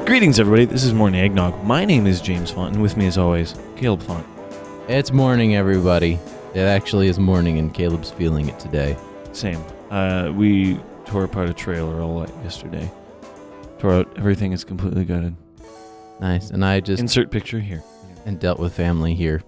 Greetings, everybody. This is Morning Eggnog. My name is James Font, and with me, as always, Caleb Font. It's morning, everybody. It actually is morning, and Caleb's feeling it today. Same. We tore apart a trailer all yesterday. Tore out everything. Is completely gutted. Nice. And I just... Insert picture here. And dealt with family here.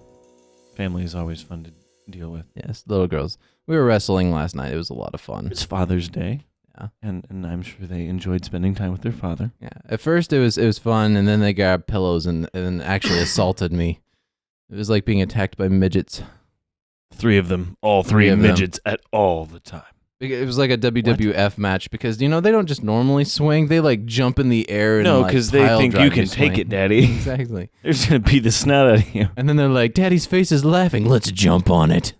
Family is always fun to deal with. Yes, little girls. We were wrestling last night. It was a lot of fun. It's Father's Day. Yeah. And I'm sure they enjoyed spending time with their father. Yeah. At first, it was fun, and then they grabbed pillows and actually assaulted me. It was like being attacked by midgets. Three of them. All three midgets at all the time. It was like a WWF match because, they don't just normally swing. They, jump in the air and, no, because they think you can take it, Daddy. Exactly. They're just going to beat the snot out of you. And then they're like, Daddy's face is laughing. Let's jump on it.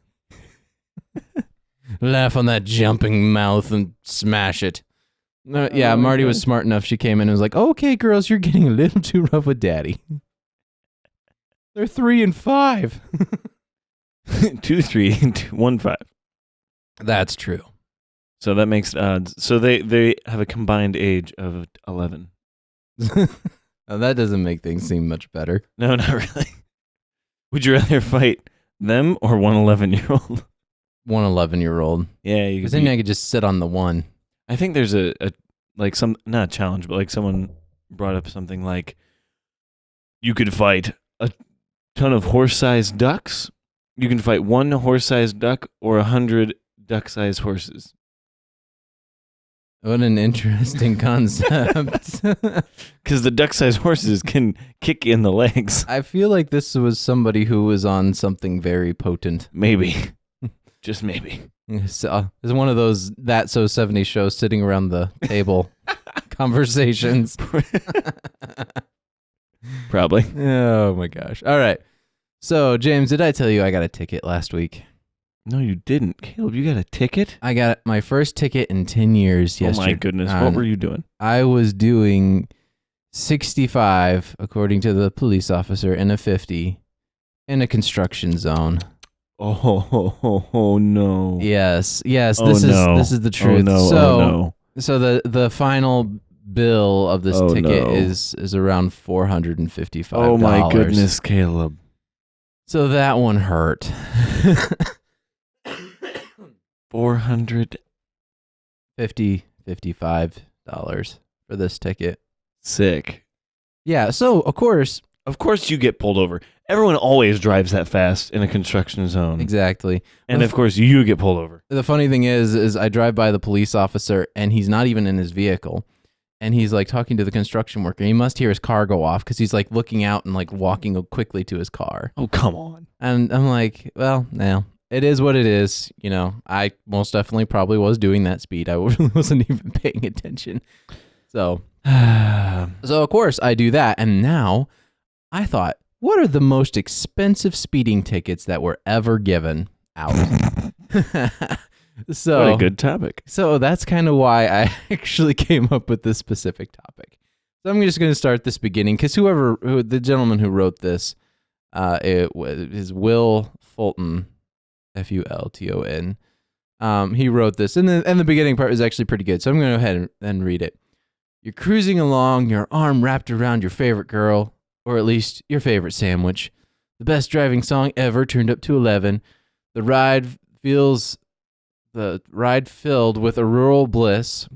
Laugh on that jumping mouth and smash it. Marty was smart enough. She came in and was like, okay, girls, you're getting a little too rough with Daddy. They're 3 and 5. 2, 3, and 2, 1, 5. That's true. So that makes odds. So they have a combined age of 11. Now, that doesn't make things seem much better. No, not really. Would you rather fight them or one 11-year-old? One 11-year-old. Yeah, because then I could just sit on the one. I think there's not a challenge, but someone brought up something like you could fight a ton of horse-sized ducks. You can fight one horse-sized duck or 100 duck-sized horses. What an interesting concept. Because the duck-sized horses can kick in the legs. I feel like this was somebody who was on something very potent. Maybe. Just maybe. So, it's one of those That So 70s shows sitting around the table conversations. Probably. Oh my gosh. All right. So, James, did I tell you I got a ticket last week? No, you didn't. Caleb, you got a ticket? I got my first ticket in 10 years yesterday. Oh my goodness. What were you doing? I was doing 65, according to the police officer, and a 50 in a construction zone. Oh no. Yes. Oh, this is the truth. Oh no. So the final bill of this ticket is around $455. Oh my goodness, Caleb. So that one hurt. $455 for this ticket. Sick. Yeah, so of course you get pulled over. Everyone always drives that fast in a construction zone. Exactly. And of course you get pulled over. The funny thing is I drive by the police officer and he's not even in his vehicle. And he's talking to the construction worker. He must hear his car go off because he's looking out and walking quickly to his car. Oh, come on. And I'm like, well, no, it is what it is. I most definitely probably was doing that speed. I wasn't even paying attention. So of course I do that. And now I thought, what are the most expensive speeding tickets that were ever given out? So, what a good topic. So that's kind of why I actually came up with this specific topic. So I'm just going to start this beginning because the gentleman who wrote this, is Will Fulton, Fulton. He wrote this, and the beginning part is actually pretty good. So I'm going to go ahead and read it. You're cruising along, your arm wrapped around your favorite girl, or at least your favorite sandwich. The best driving song ever turned up to 11. The ride filled with a rural bliss.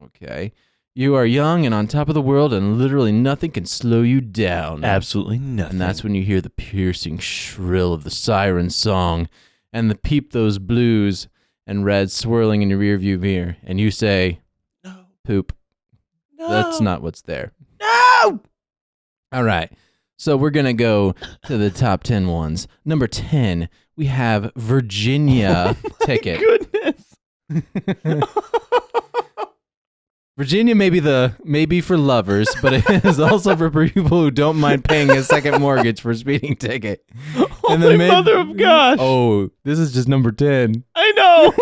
Okay. You are young and on top of the world, and literally nothing can slow you down. Absolutely nothing. And that's when you hear the piercing shrill of the siren song and the peep those blues and reds swirling in your rearview mirror. And you say, no. Poop. No. That's not what's there. No! All right. So we're going to go to the top 10 ones. Number 10, we have Virginia ticket. Goodness. Virginia may be for lovers, but it is also for people who don't mind paying a second mortgage for a speeding ticket. Holy mother of gosh. Oh, this is just number 10. I know.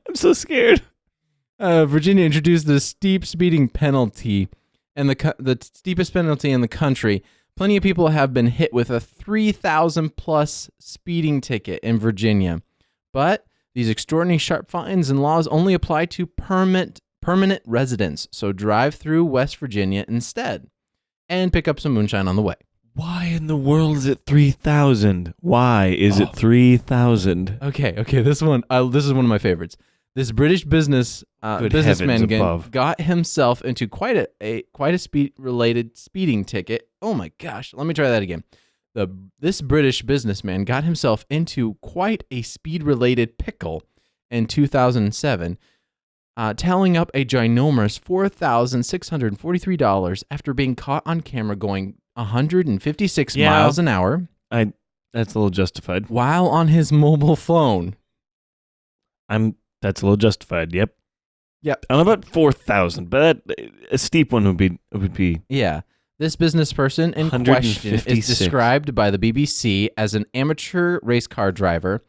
I'm so scared. Virginia introduced the steep speeding penalty, and the steepest penalty in the country. Plenty of people have been hit with a 3,000 plus speeding ticket in Virginia, but these extraordinarily sharp fines and laws only apply to permanent residents, so drive through West Virginia instead. and pick up some moonshine on the way. Why in the world is it 3,000? Why is it 3,000? Okay. This is one of my favorites. This British businessman got himself into quite a speed-related speeding ticket. Oh my gosh! Let me try that again. This British businessman got himself into quite a speed-related pickle in 2007, tallying up a ginormous $4,643 after being caught on camera going 156 miles an hour. That's a little justified. While on his mobile phone. That's a little justified. Yep. I don't know about 4,000, but a steep one would be. Yeah. This business person in question is described by the BBC as an amateur race car driver.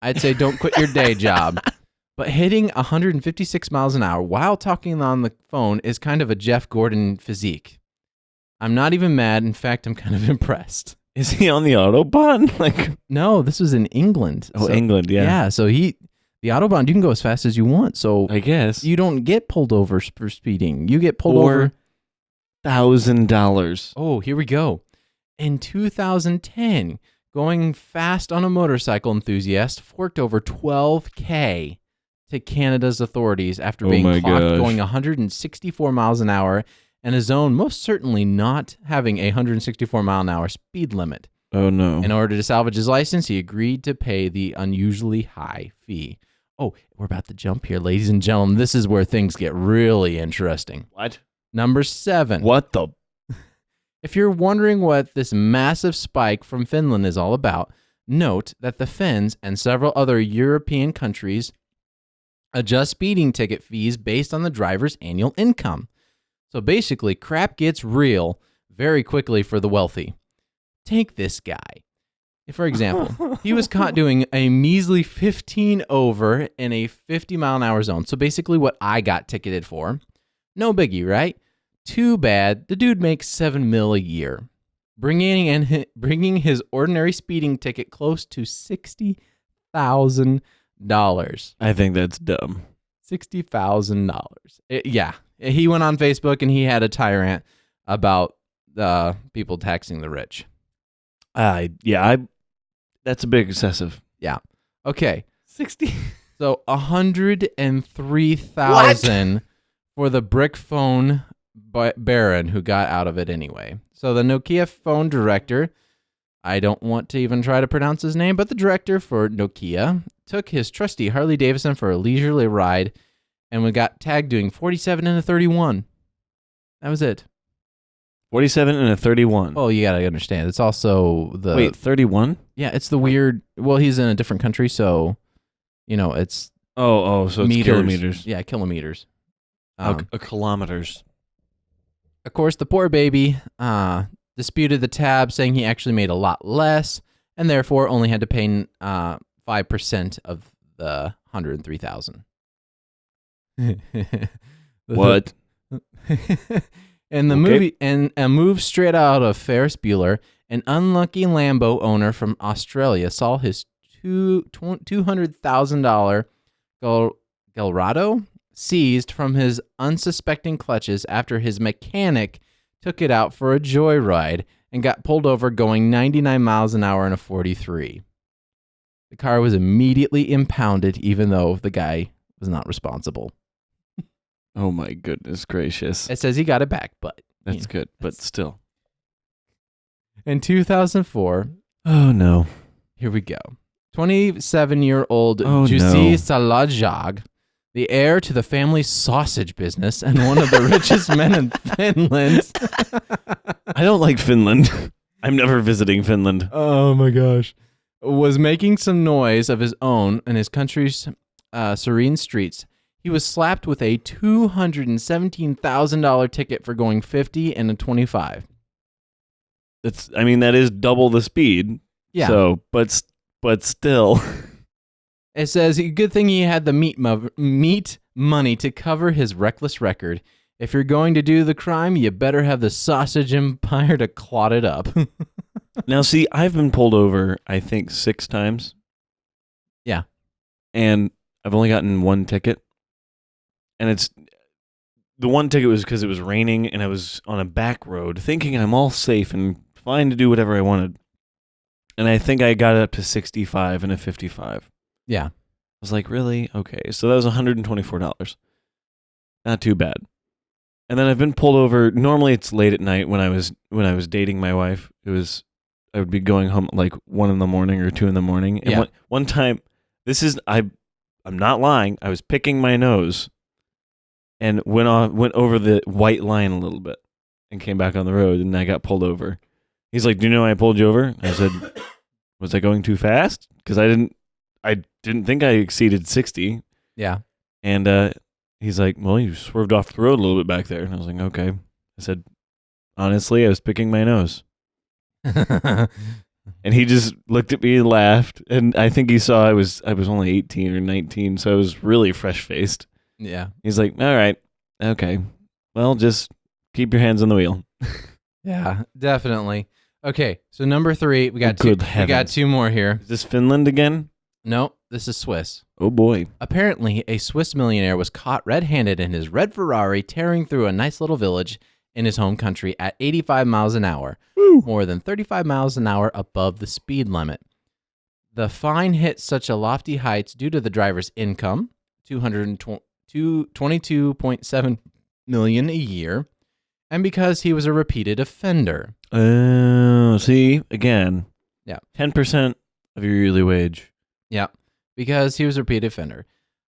I'd say don't quit your day job. But hitting 156 miles an hour while talking on the phone is kind of a Jeff Gordon physique. I'm not even mad. In fact, I'm kind of impressed. Is he on the Autobahn? No, this was in England. Oh, so, England, yeah. Yeah, so the Autobahn, you can go as fast as you want. So I guess you don't get pulled over for speeding. You get pulled over. $1,000. Oh, here we go. In 2010, going fast on a motorcycle enthusiast forked over $12,000 to Canada's authorities after being clocked going 164 miles an hour in a zone most certainly not having a 164 mile an hour speed limit. Oh, no. In order to salvage his license, he agreed to pay the unusually high fee. Oh, we're about to jump here, ladies and gentlemen. This is where things get really interesting. What? Number 7. What the? If you're wondering what this massive spike from Finland is all about, note that the Finns and several other European countries adjust speeding ticket fees based on the driver's annual income. So basically, crap gets real very quickly for the wealthy. Take this guy. For example, he was caught doing a measly 15 over in a 50 mile an hour zone. So basically what I got ticketed for. No biggie, right? Too bad. The dude makes $7 million a year, bringing his ordinary speeding ticket close to $60,000. I think that's dumb. $60,000. Yeah. He went on Facebook and he had a tirade about people taxing the rich. That's a bit excessive. Yeah. Okay. 60. So 103,000 for the brick phone baron who got out of it anyway. So the Nokia phone director, I don't want to even try to pronounce his name, but the director for Nokia took his trusty Harley Davidson for a leisurely ride and we got tagged doing 47 and a 31. That was it. 47 and a 31. Well, you got to understand. It's also the... Wait, 31? Yeah, it's the weird... Well, he's in a different country, so, it's... So it's kilometers. Yeah, kilometers. Kilometers. Of course, the poor baby disputed the tab, saying he actually made a lot less, and therefore only had to pay 5% of the 103,000. What? In the movie, and a move straight out of Ferris Bueller, an unlucky Lambo owner from Australia saw his $200,000 Gallardo seized from his unsuspecting clutches after his mechanic took it out for a joyride and got pulled over going 99 miles an hour in a 43. The car was immediately impounded, even though the guy was not responsible. Oh my goodness gracious. It says he got it back, but... That's good, but still. In 2004... Oh no. Here we go. 27-year-old Jussi Salajag, the heir to the family sausage business and one of the richest men in Finland. I don't like Finland. I'm never visiting Finland. Oh my gosh. Was making some noise of his own in his country's serene streets. He was slapped with a $217,000 ticket for going 50 and a 25. That is double the speed. Yeah. So, but still. It says, good thing he had the meat money to cover his reckless record. If you're going to do the crime, you better have the sausage empire to clot it up. Now, see, I've been pulled over, I think, 6 times. Yeah. And I've only gotten one ticket. And the one ticket was because it was raining and I was on a back road thinking I'm all safe and fine to do whatever I wanted. And I think I got it up to 65 and a 55. Yeah. I was like, really? Okay. So that was $124. Not too bad. And then I've been pulled over. Normally it's late at night when I was dating my wife. I would be going home like 1 a.m. or 2 a.m. And Yeah. one time, I'm not lying. I was picking my nose and went over the white line a little bit and came back on the road and I got pulled over. He's like, "Do you know why I pulled you over?" I said, "Was I going too fast?" Because I didn't think I exceeded 60. Yeah. And he's like, "Well, you swerved off the road a little bit back there." And I was like, "Okay." I said, "Honestly, I was picking my nose." And he just looked at me and laughed. And I think he saw I was only 18 or 19, so I was really fresh-faced. Yeah. He's like, "All right, okay. Well, just keep your hands on the wheel." Yeah, definitely. Okay, so number 3, we got Good two. We heavens. got 2 more here. Is this Finland again? No, this is Swiss. Oh, boy. Apparently, a Swiss millionaire was caught red-handed in his red Ferrari tearing through a nice little village in his home country at 85 miles an hour, more than 35 miles an hour above the speed limit. The fine hit such a lofty heights due to the driver's income, $22.7 million a year, and because he was a repeated offender. See, again. Yeah. 10% of your yearly wage. Yeah, because he was a repeated offender.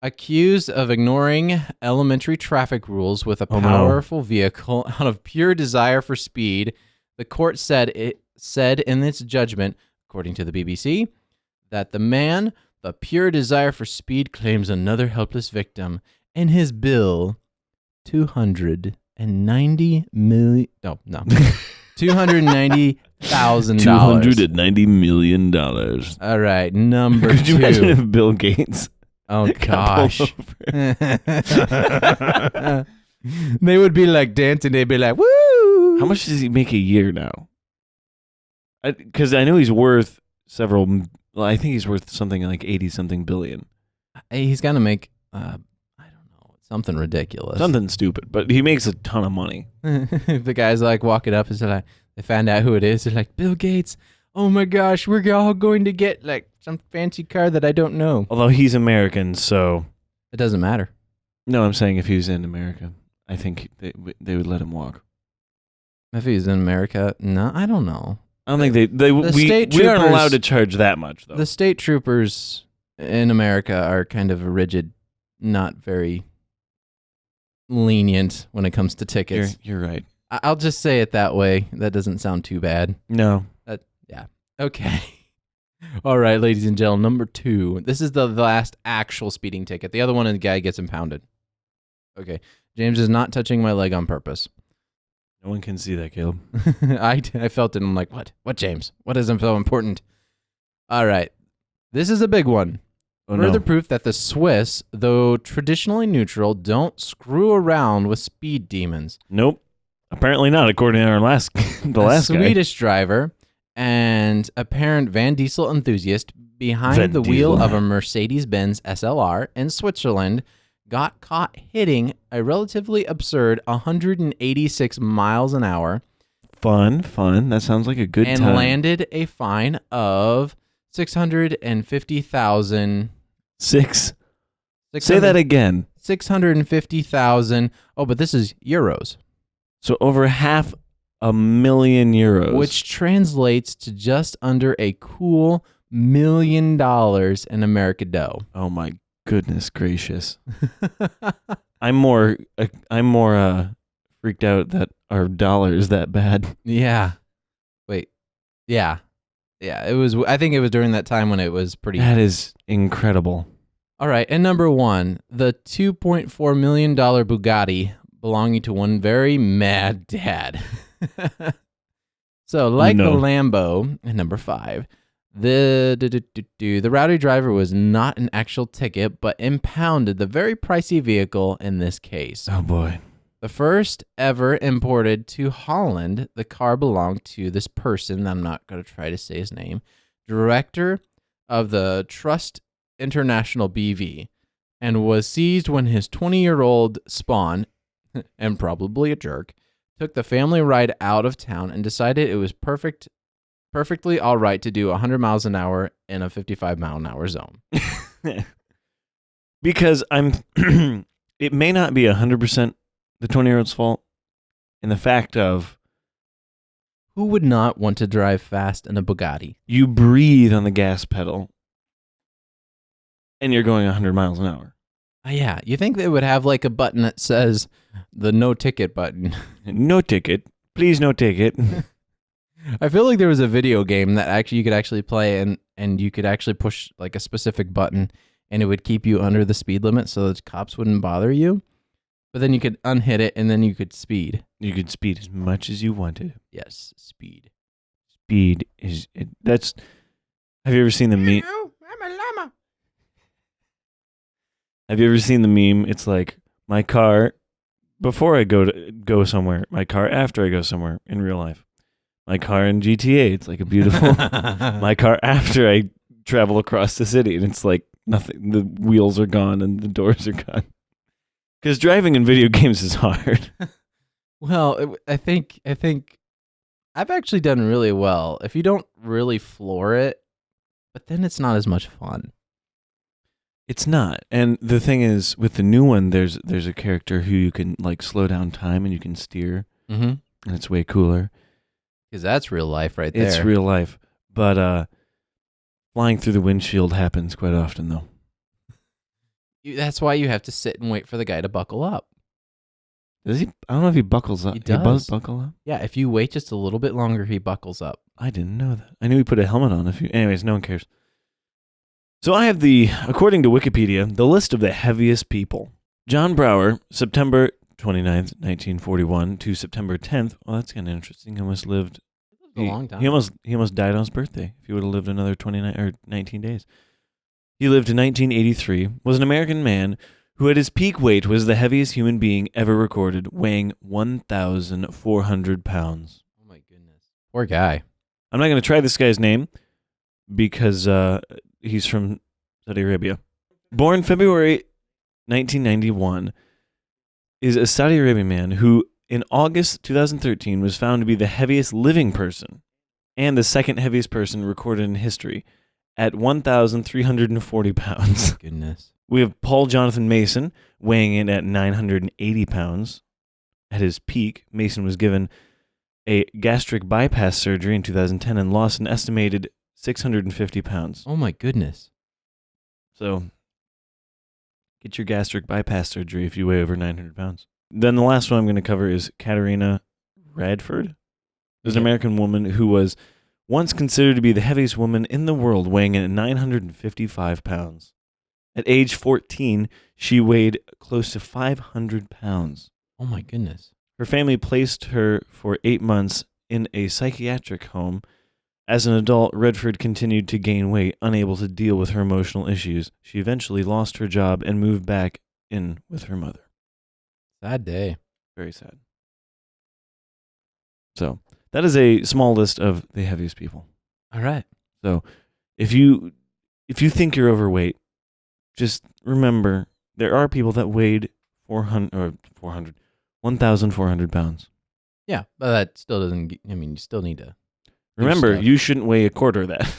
Accused of ignoring elementary traffic rules with a powerful vehicle out of pure desire for speed, the court said in its judgment, according to the BBC, that the pure desire for speed, claims another helpless victim, and his bill, $290,000. $290,000. $290 million. All right, number Could you 2. imagine if Bill Gates Oh got pulled gosh. over? They would be like dancing. They'd be like, "Woo!" How much does he make a year now? Because I know he's worth several. Well, I think he's worth something like 80-something billion. He's gonna make, I don't know, something ridiculous. Something stupid, but he makes a ton of money. If the guys like walking up and they're like, they find out who it is. They're like, "Bill Gates. Oh my gosh, we're all going to get like some fancy car that I don't know." Although he's American, so It doesn't matter. no. I'm saying if he was in America, I think they would let him walk. If he's in America, no, I don't know. I don't think we aren't troopers- allowed to charge that much though. The state troopers in America are kind of rigid, not very lenient when it comes to tickets. You're right. I'll just say it that way. That doesn't sound too bad. No. Yeah. Okay. All right, ladies and gentlemen, number 2. This is the last actual speeding ticket. The other one, the guy gets impounded. Okay. James is not touching my leg on purpose. No one can see that, Caleb. I felt it. And I'm like, what? What, James? What is so important? All right. This is a big one. Oh, Further no. proof that the Swiss, though traditionally neutral, don't screw around with speed demons. Nope. Apparently not, according to our last A guy. Swedish driver and apparent Van Diesel enthusiast behind Van the wheel Diesel. of a Mercedes-Benz SLR in Switzerland got caught hitting a relatively absurd 186 miles an hour Fun. That sounds like a good and time. landed a fine of $650,000. Say that again. 650,000. Oh, but this is euros, So over $500,000 euros. which translates to just under a cool $1 million in America dough. Oh my goodness gracious. I'm more freaked out that our dollar is that bad. Yeah. Wait. Yeah. Yeah. It was. I think it was during that time when it was pretty. That is incredible. All right. And number 1, the $2.4 million Bugatti belonging to one very mad dad. So, like the Lambo, and number 5, the rowdy driver was not an actual ticket, but impounded the very pricey vehicle in this case. Oh boy. The first ever imported to Holland, the car belonged to this person. I'm not going to try to say his name. Director of the Trust International BV, and was seized when his 20-year-old spawn, and probably a jerk, took the family ride out of town and decided it was perfectly all right to do 100 miles an hour in a 55-mile-an-hour zone. Because it may not be 100% the 20-year-old's fault in the fact of Who would not want to drive fast in a Bugatti? you breathe on the gas pedal and you're going 100 miles an hour. Yeah, you think they would have like a button that says the no ticket button. No ticket. Please no ticket. I feel like there was a video game that you could actually play and you could actually push like a specific button and it would keep you under the speed limit so the cops wouldn't bother you. But then you could unhit it and then you could speed. You could speed as much as you wanted. Yes, speed. Speed is that's. Have you ever seen the meme? I'm a llama. Have you ever seen the meme? It's like my car before I go somewhere, my car after I go somewhere in real life. My car in GTA, it's like a beautiful. My car after I travel across the city, and it's like nothing. The wheels are gone and the doors are gone. Because driving in video games is hard. Well, I think I've actually done really well. If you don't really floor it, but then it's not as much fun. It's not. And the thing is, with the new one, there's a character who you can like slow down time and you can steer, Mm-hmm. and it's way cooler. Because that's real life right there. It's real life. But flying through the windshield happens quite often, though. That's why you have to sit and wait for the guy to buckle up. Does he? I don't know if he buckles up. He does. Does buckle up? Yeah, if you wait just a little bit longer, he buckles up. I didn't know that. I knew he put a helmet on. Anyways, no one cares. So I have according to Wikipedia, the list of the heaviest people. John Brower, September 29th, 1941 to September 10th. Well, that's kind of interesting. He almost lived A long time. He almost died on his birthday. If he would have lived another 29 or 19 days. He lived in 1983, was an American man who at his peak weight was the heaviest human being ever recorded, weighing 1,400 pounds. Oh my goodness. Poor guy. I'm not going to try this guy's name because he's from Saudi Arabia. Born February 1991, is a Saudi Arabian man who in August 2013 was found to be the heaviest living person and the second heaviest person recorded in history at 1,340 pounds. Goodness. We have Paul Jonathan Mason weighing in at 980 pounds. At his peak, Mason was given a gastric bypass surgery in 2010 and lost an estimated 650 pounds. Oh my goodness. So get your gastric bypass surgery if you weigh over 900 pounds. Then the last one I'm going to cover is Katarina Radford. There's an American woman who was once considered to be the heaviest woman in the world, weighing in at 955 pounds. At age 14, she weighed close to 500 pounds. Oh my goodness. Her family placed her for 8 months in a psychiatric home. As an adult, Redford continued to gain weight, unable to deal with her emotional issues. She eventually lost her job and moved back in with her mother. Sad day. Very sad. So that is a small list of the heaviest people. All right. So if you think you're overweight, just remember there are people that weighed 1,400 pounds. Yeah, but that still doesn't, you still need to. Remember, stuff. you shouldn't weigh a quarter of that.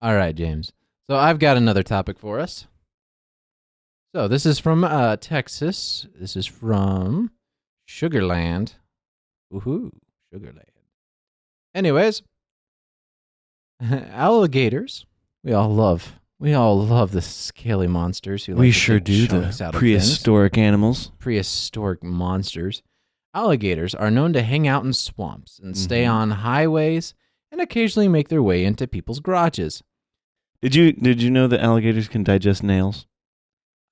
All right, James. So I've got another topic for us. So this is from Texas. This is from Sugarland. Woohoo, Sugarland. Anyways, alligators. We all love the scaly monsters. Who We like to sure take do, chunks the out of things. prehistoric animals. Prehistoric monsters. Alligators are known to hang out in swamps and stay Mhm. on highways and occasionally make their way into people's garages. Did you know that alligators can digest nails?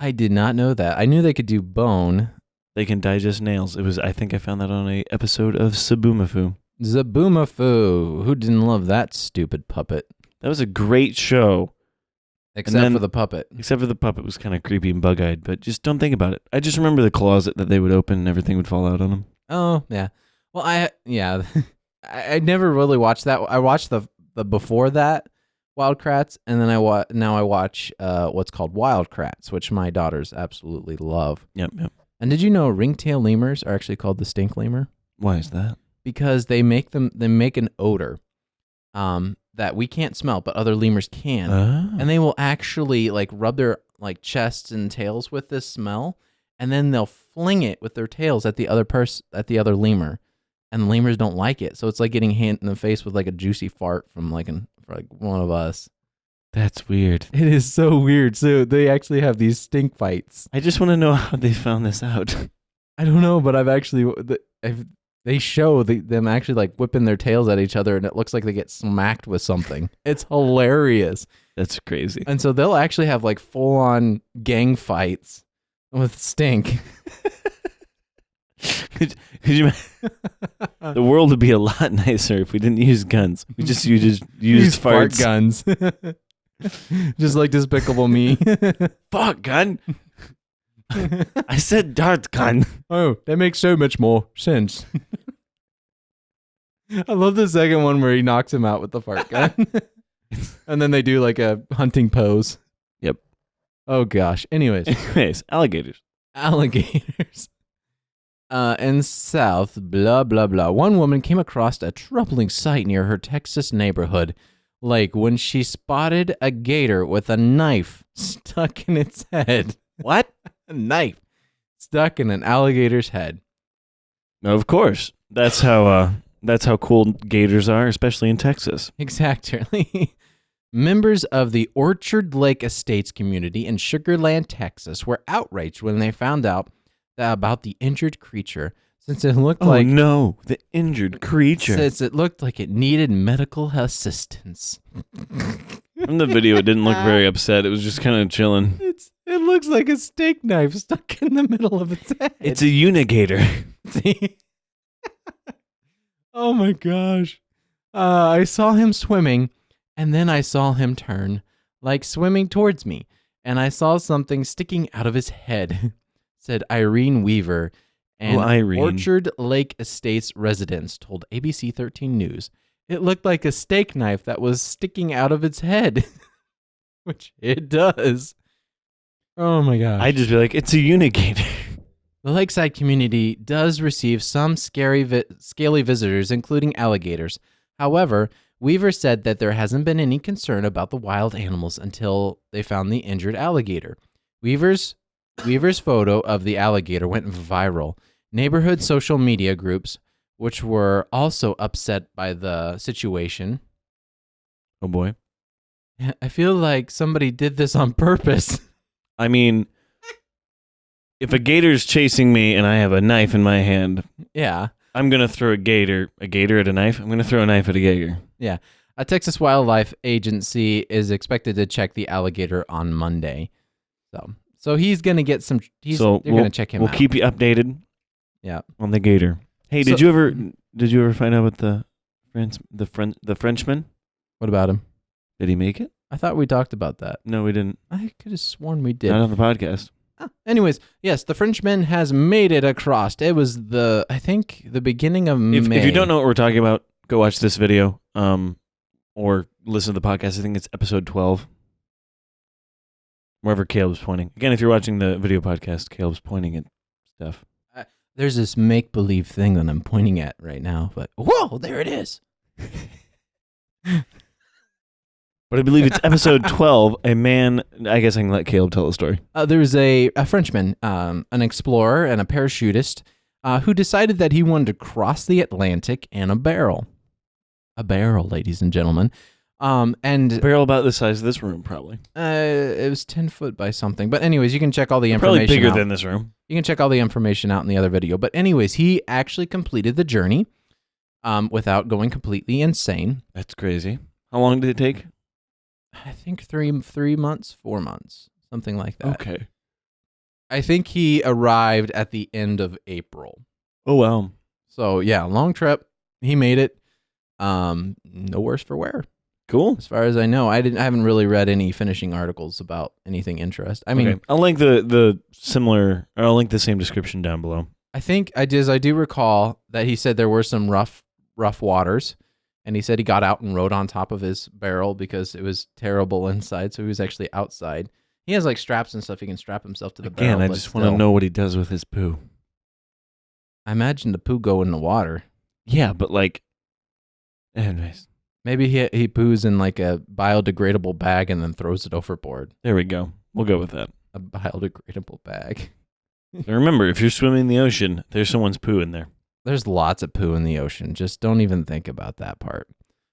I did not know that. I knew they could do bone. They can digest nails. I think I found that on a episode of Sabumafu. Zaboomafoo. Who didn't love that stupid puppet? That was a great show. Except for the puppet. Except for the puppet was kind of creepy and bug-eyed, but just don't think about it. I just remember the closet that they would open and everything would fall out on them. Oh, yeah. Well, I never really watched that. I watched the before that Wild Kratts, and then now I watch what's called Wild Kratts, which my daughters absolutely love. Yep. And did you know ringtail lemurs are actually called the stink lemur? Why is that? Because they make an odor that we can't smell, but other lemurs can. And they will actually like rub their like chests and tails with this smell, and then they'll fling it with their tails at the other lemur. And lemurs don't like it. So it's like getting hit in the face with like a juicy fart from like one of us. That's weird. It is so weird. So they actually have these stink fights. I just want to know how they found this out. I don't know, but they show them actually like whipping their tails at each other, and it looks like they get smacked with something. It's hilarious. That's crazy. And so they'll actually have like full on gang fights with stink. Could you the world would be a lot nicer if we didn't use guns. We just use fart farts. guns. Just like Despicable Me. Fuck gun. I said dart gun. Oh, that makes so much more sense. I love the second one where he knocks him out with the fart gun. And then they do like a hunting pose. Yep. Oh gosh. Anyways, alligators. Alligators. In South, blah, blah, blah. One woman came across a troubling sight near her Texas neighborhood, like when she spotted a gator with a knife stuck in its head. What? A knife stuck in an alligator's head. Of course. That's how cool gators are, especially in Texas. Exactly. Members of the Orchard Lake Estates community in Sugar Land, Texas, were outraged when they found out about the injured creature, since it looked like... Oh no, the injured creature. Since it looked like it needed medical assistance. From the video, it didn't look very upset. It was just kind of chilling. It looks like a steak knife stuck in the middle of its head. It's a unigator. Oh my gosh. I saw him swimming, and then I saw him turn, like swimming towards me, and I saw something sticking out of his head, said Irene Weaver, and Orchard Lake Estates residents told ABC 13 News. It looked like a steak knife that was sticking out of its head, which it does. Oh my gosh. I'd just be like, it's a unigator. The lakeside community does receive some scaly visitors, including alligators. However, Weaver said that there hasn't been any concern about the wild animals until they found the injured alligator. Weaver's photo of the alligator went viral. Neighborhood social media groups, which were also upset by the situation. Oh boy. I feel like somebody did this on purpose. I mean, if a gator's chasing me and I have a knife in my hand, yeah, I'm going to throw a gator at a knife. I'm going to throw a knife at a gator. Yeah. A Texas Wildlife Agency is expected to check the alligator on Monday. So he's going to get some, they're going to check him out. We'll keep you updated. Yeah. On the gator. Hey, did you ever find out what the Frenchman? What about him? Did he make it? I thought we talked about that. No, we didn't. I could have sworn we did. Not on the podcast. Anyways, yes, the Frenchman has made it across. It was the beginning of May. If you don't know what we're talking about, go watch this video, or listen to the podcast. I think it's episode 12. Wherever Caleb's pointing. Again, if you're watching the video podcast, Caleb's pointing at stuff. There's this make-believe thing that I'm pointing at right now, but whoa, there it is. But I believe it's episode 12. A man, I guess I can let Caleb tell the story. There's a Frenchman, an explorer and a parachutist, who decided that he wanted to cross the Atlantic in a barrel. A barrel, ladies and gentlemen. And a barrel about the size of this room, probably. It was 10 foot by something. But anyways, you can check all the information Probably bigger out. than this room. You can check all the information out in the other video. But anyways, he actually completed the journey without going completely insane. That's crazy. How long did it take? I think 3 months, 4 months, something like that. Okay. I think he arrived at the end of April. Oh, wow. So, yeah, long trip. He made it. No worse for wear. Cool. As far as I know, I haven't really read any finishing articles about anything interesting. I mean, okay. I'll link the same description down below. I think I do recall that he said there were some rough waters, and he said he got out and rode on top of his barrel because it was terrible inside, so he was actually outside. He has like straps and stuff. He can strap himself to the Again, barrel. I but just want to still. know what he does with his poo. I imagine the poo go in the water. Yeah, but like, anyways, Maybe he poos in like a biodegradable bag and then throws it overboard. there we go. We'll go with that. A biodegradable bag. And remember, if you're swimming in the ocean, there's someone's poo in there. There's lots of poo in the ocean. Just don't even think about that part.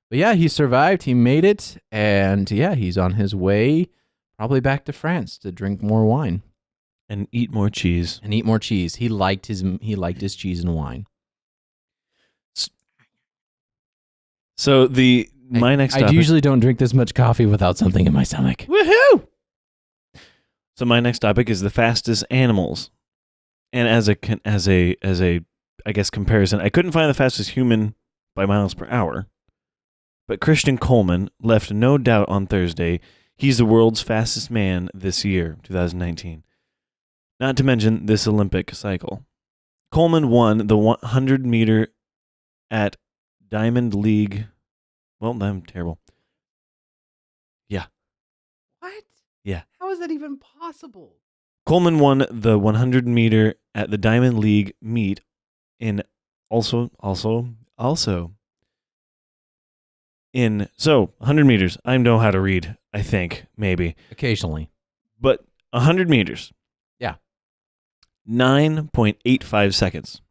But yeah, he survived. He made it. And yeah, he's on his way probably back to France to drink more wine. And eat more cheese. And eat more cheese. He liked his cheese and wine. So my next I topic. usually don't drink this much coffee without something in my stomach. Woohoo! So my next topic is the fastest animals. And as a I guess comparison, I couldn't find the fastest human by miles per hour. But Christian Coleman left no doubt on Thursday he's the world's fastest man this year, 2019. Not to mention this Olympic cycle. Coleman won the 100-meter at Diamond League. Well, I'm terrible. Yeah. What? Yeah. How is that even possible? Coleman won the 100-meter at the Diamond League meet in so 100 meters. I know how to read, I think, maybe. Occasionally. But 100 meters. Yeah. 9.85 seconds.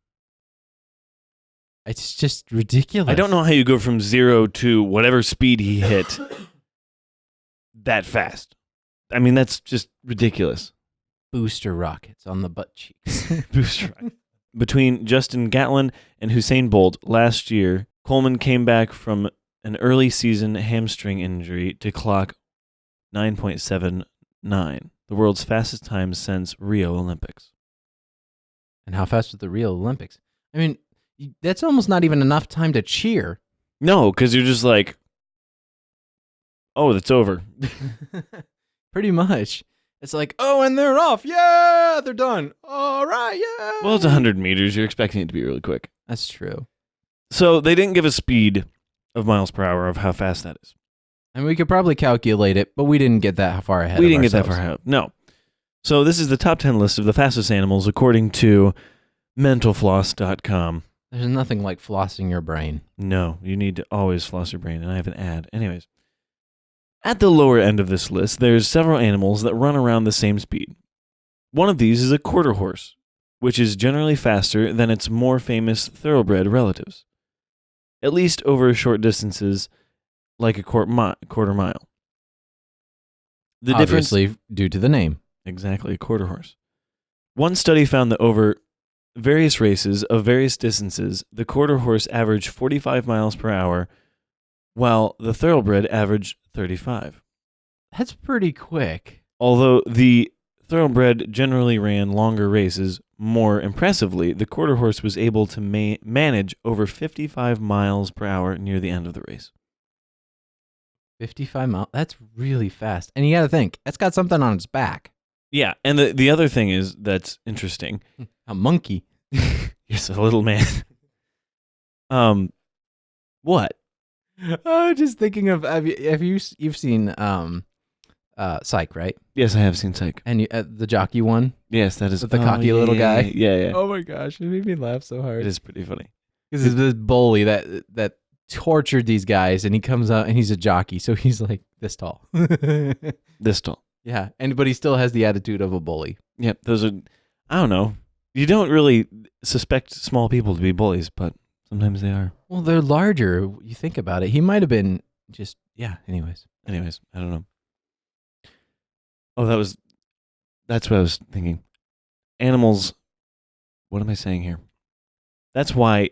It's just ridiculous. I don't know how you go from 0 to whatever speed he hit that fast. I mean, that's just ridiculous. Booster rockets on the butt cheeks. Booster rocket. Between Justin Gatlin and Usain Bolt last year, Coleman came back from an early season hamstring injury to clock 9.79, the world's fastest time since Rio Olympics. And how fast was the Rio Olympics? I mean, that's almost not even enough time to cheer. No, because you're just like, oh, that's over. Pretty much. It's like, oh, and they're off. Yeah, they're done. All right, yeah. Well, it's 100 meters. You're expecting it to be really quick. That's true. So they didn't give a speed of miles per hour of how fast that is. And we could probably calculate it, but we didn't get that far ahead. We didn't get that far ahead. No. So this is the top 10 list of the fastest animals according to mentalfloss.com. There's nothing like flossing your brain. No, you need to always floss your brain, and I have an ad. Anyways, at the lower end of this list, there's several animals that run around the same speed. One of these is a quarter horse, which is generally faster than its more famous thoroughbred relatives, at least over short distances like a quarter mile. The Obviously, due to the name. Exactly, a quarter horse. One study found that over various races of various distances, the quarter horse averaged 45 miles per hour, while the thoroughbred averaged 35. That's pretty quick. Although the thoroughbred generally ran longer races, more impressively, the quarter horse was able to manage over 55 miles per hour near the end of the race. 55 miles. That's really fast. And you got to think, it's got something on its back. Yeah, and the other thing is that's interesting. A monkey. Yes, a little man. What? Oh, just thinking of you've seen Psych, right? Yes, I have seen Psych. And the jockey one Yes, that is with the cocky little guy. Yeah. Oh my gosh, it made me laugh so hard. It is pretty funny. Because it's this bully that tortured these guys, and he comes out and he's a jockey, so he's like this tall. This tall. Yeah, but he still has the attitude of a bully. Yep, those are, I don't know. You don't really suspect small people to be bullies, but sometimes they are. Well, they're larger. You think about it. He might have been just, yeah, anyways, I don't know. Oh, that's what I was thinking. Animals, what am I saying here? That's why,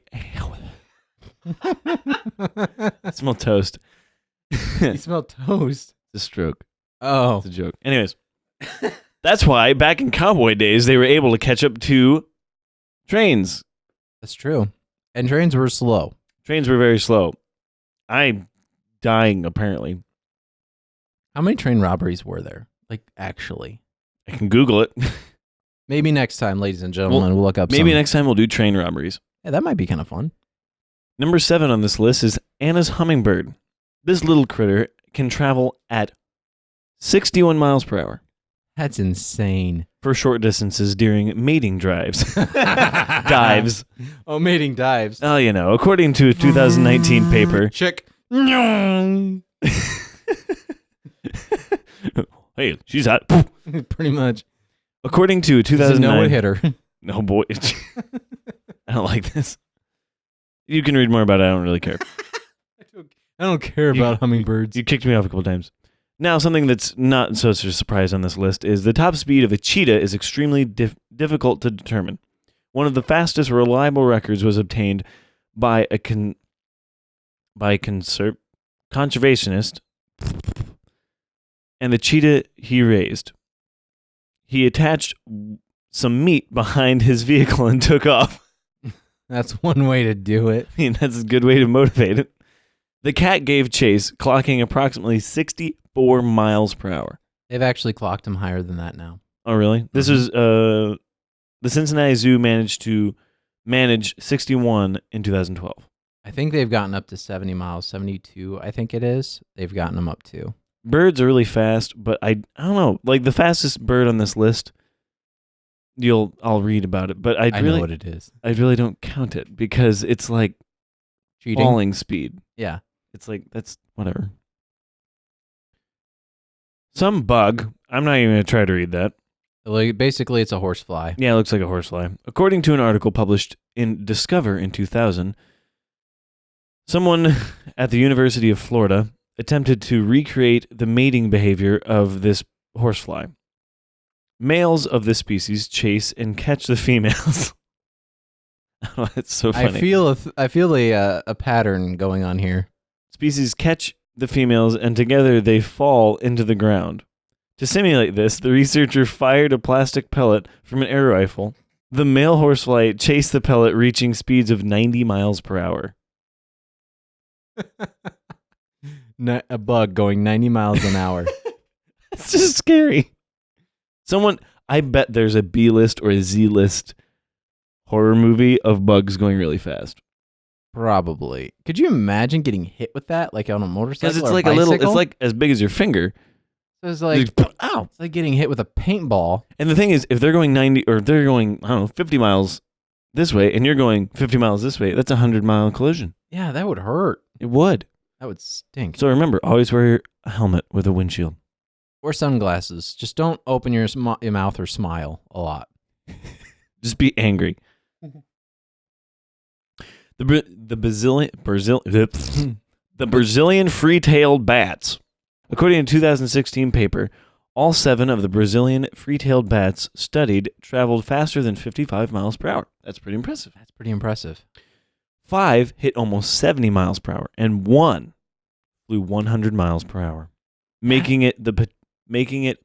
I smell toast. You smell toast. It's a stroke. Oh. It's a joke. Anyways, that's why back in cowboy days, they were able to catch up to trains. That's true. And trains were slow. Trains were very slow. I'm dying, apparently. How many train robberies were there? Like, actually. I can Google it. Maybe next time, ladies and gentlemen, we'll look up Maybe some. next time we'll do train robberies. Yeah, that might be kind of fun. Number 7 on this list is Anna's hummingbird. This little critter can travel at 61 miles per hour. That's insane. for short distances during mating drives. Dives. Oh, mating dives. Oh, according to a 2019 paper. Chick. Hey, she's hot. Pretty much. According to a 2009. No one hit her. No, boy. I don't like this. You can read more about it. I don't really care. I don't care about hummingbirds. You kicked me off a couple times. Now, something that's not such a surprise on this list is the top speed of a cheetah is extremely difficult to determine. One of the fastest reliable records was obtained by a conservationist, and the cheetah he raised. He attached some meat behind his vehicle and took off. That's one way to do it. I mean, that's a good way to motivate it. The cat gave chase, clocking approximately 64 miles per hour. They've actually clocked him higher than that now. Oh, really? Mm-hmm. This is the Cincinnati Zoo managed to manage 61 in 2012. I think they've gotten up to 70 miles, 72, I think it is. They've gotten them up to. Birds are really fast, but I don't know. Like the fastest bird on this list, I'll read about it, but I know what it is. I really don't count it because it's like cheating. Falling speed. Yeah. It's like, that's whatever. Some bug. I'm not even going to try to read that. Like, basically, it's a horsefly. Yeah, it looks like a horsefly. According to an article published in Discover in 2000, someone at the University of Florida attempted to recreate the mating behavior of this horsefly. Males of this species chase and catch the females. Oh, it's so funny. I feel a pattern going on here. Species catch the females, and together they fall into the ground. To simulate this, the researcher fired a plastic pellet from an air rifle. The male horsefly chased the pellet, reaching speeds of 90 miles per hour. A bug going 90 miles an hour. It's just scary. I bet there's a B-list or a Z-list horror movie of bugs going really fast. Probably. Could you imagine getting hit with that, like on a motorcycle? Because it's like it's like as big as your finger. So it's like, ow! It's like getting hit with a paintball. And the thing is, if they're going 90, or if they're going, 50 miles this way, and you're going 50 miles this way, that's a 100-mile collision. Yeah, that would hurt. It would. That would stink. So remember, always wear a helmet with a windshield. Or sunglasses. Just don't open your mouth or smile a lot. Just be angry. The Brazilian free-tailed bats. According to a 2016 paper, all 7 of the Brazilian free-tailed bats studied traveled faster than 55 miles per hour. That's pretty impressive. 5 hit almost 70 miles per hour, and 1 flew 100 miles per hour, making it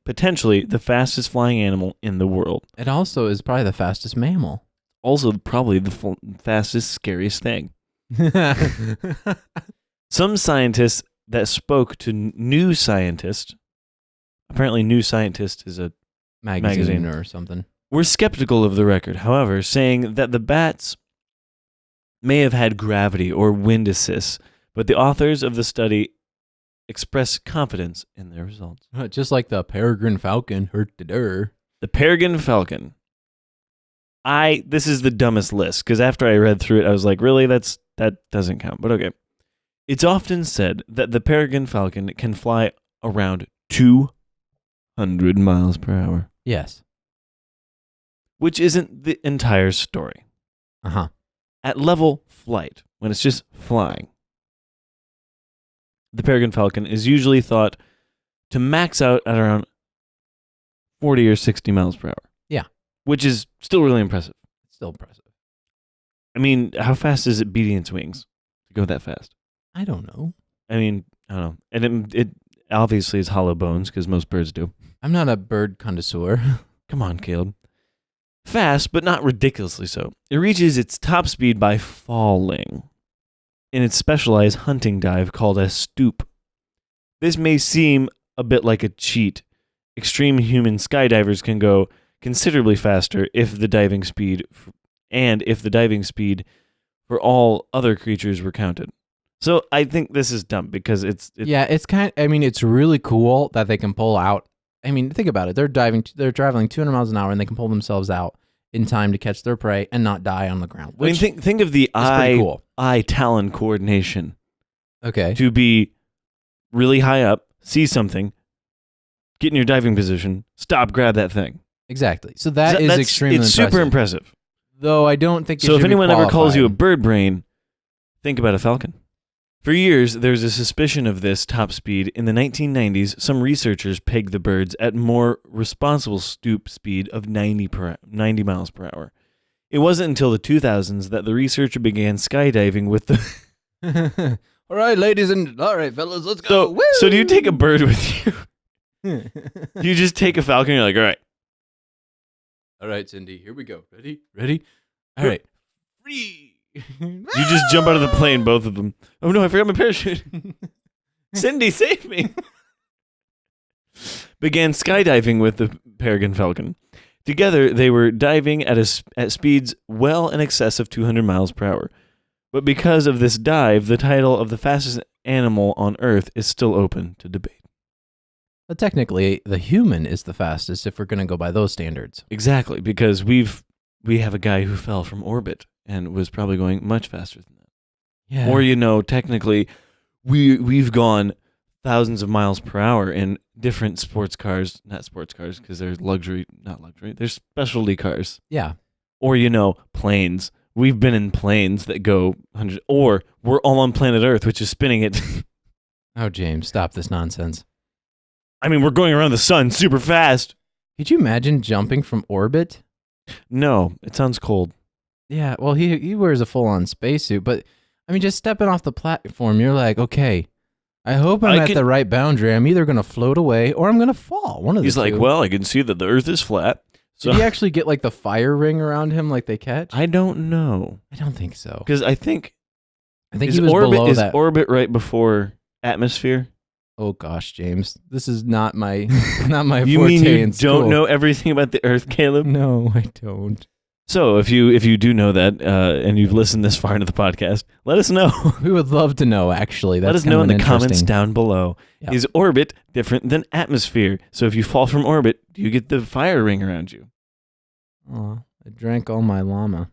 potentially the fastest flying animal in the world. It also is probably the fastest mammal. Also, probably the fastest, scariest thing. Some scientists that spoke to New Scientist, apparently New Scientist is a magazine or something, were skeptical of the record, however, saying that the bats may have had gravity or wind assists, but the authors of the study expressed confidence in their results. Just like the peregrine falcon. The peregrine falcon. This is the dumbest list, because after I read through it, I was like, really? That doesn't count, but okay. It's often said that the peregrine falcon can fly around 200 miles per hour. Yes. Which isn't the entire story. Uh-huh. At level flight, when it's just flying, the peregrine falcon is usually thought to max out at around 40 or 60 miles per hour. Yeah. Which is still really impressive. Still impressive. I mean, how fast is it beating its wings to go that fast? I don't know. I mean, I don't know. And it obviously is hollow bones, because most birds do. I'm not a bird connoisseur. Come on, Caleb. Fast, but not ridiculously so. It reaches its top speed by falling in its specialized hunting dive called a stoop. This may seem a bit like a cheat. Extreme human skydivers can go considerably faster if the diving speed for all other creatures were counted. So I think this is dumb because it's yeah, it's it's really cool that they can pull out I mean, think about it. They're traveling 200 miles an hour, and they can pull themselves out in time to catch their prey and not die on the ground. I mean, think of the cool. eye-talon coordination. Okay. To be really high up, see something, get in your diving position, stop, grab that thing. Exactly. So that's extremely it's impressive. super impressive. Though I don't think so if anyone ever calls you a bird brain, think about a falcon. For years, there was a suspicion of this top speed. In the 1990s, some researchers pegged the birds at more responsible stoop speed of 90 miles per hour. It wasn't until the 2000s that the researcher began skydiving with the... All right, fellas, let's go. So do you take a bird with you? You just take a falcon, you're like, all right. All right, Cindy, here we go. Ready? All right. Free. You just jump out of the plane, both of them. Oh no, I forgot my parachute. Cindy, save me. Began skydiving with the peregrine falcon. Together, they were diving at speeds well in excess of 200 miles per hour. But because of this dive, the title of the fastest animal on Earth is still open to debate. But technically, the human is the fastest if we're going to go by those standards. Exactly, because we have a guy who fell from orbit and was probably going much faster than that. Yeah. Or, technically, we've gone thousands of miles per hour in different sports cars, not sports cars, because they're not luxury, they're specialty cars. Yeah. Or, planes. We've been in planes that go hundreds, or we're all on planet Earth, which is spinning it. Oh, James, stop this nonsense. I mean, we're going around the sun super fast. Could you imagine jumping from orbit? No, it sounds cold. Yeah, well, he wears a full-on spacesuit, but, I mean, just stepping off the platform, you're like, okay, I hope I'm at the right boundary. I'm either going to float away or I'm going to fall. One of the two. He's like, well, I can see that the Earth is flat. So. Did he actually get, like, the fire ring around him like they catch? I don't know. I don't think so. Because I think he was below that. Is orbit right before atmosphere? Oh gosh, James, this is not my You forte mean you in school. don't know everything about the Earth, Caleb? No, I don't. So if you do know that and you've listened this far into the podcast, let us know. We would love to know. Actually, let us know in the comments down below. Yep. Is orbit different than atmosphere? So if you fall from orbit, do you get the fire ring around you? Oh, I drank all my llama. I'm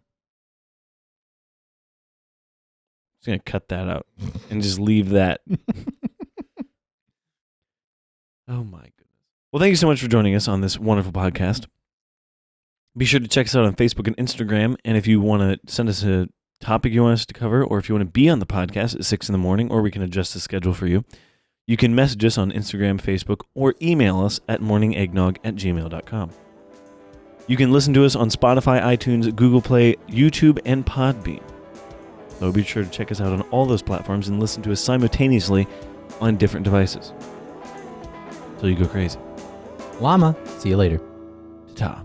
just gonna cut that out and just leave that. Oh my goodness. Well, thank you so much for joining us on this wonderful podcast. Be sure to check us out on Facebook and Instagram. And if you want to send us a topic you want us to cover, or if you want to be on the podcast at 6 a.m, or we can adjust the schedule for you, you can message us on Instagram, Facebook, or email us at morningeggnog@gmail.com. You can listen to us on Spotify, iTunes, Google Play, YouTube, and PodBean. So be sure to check us out on all those platforms and listen to us simultaneously on different devices. So you go crazy. Llama. See you later. Ta-ta.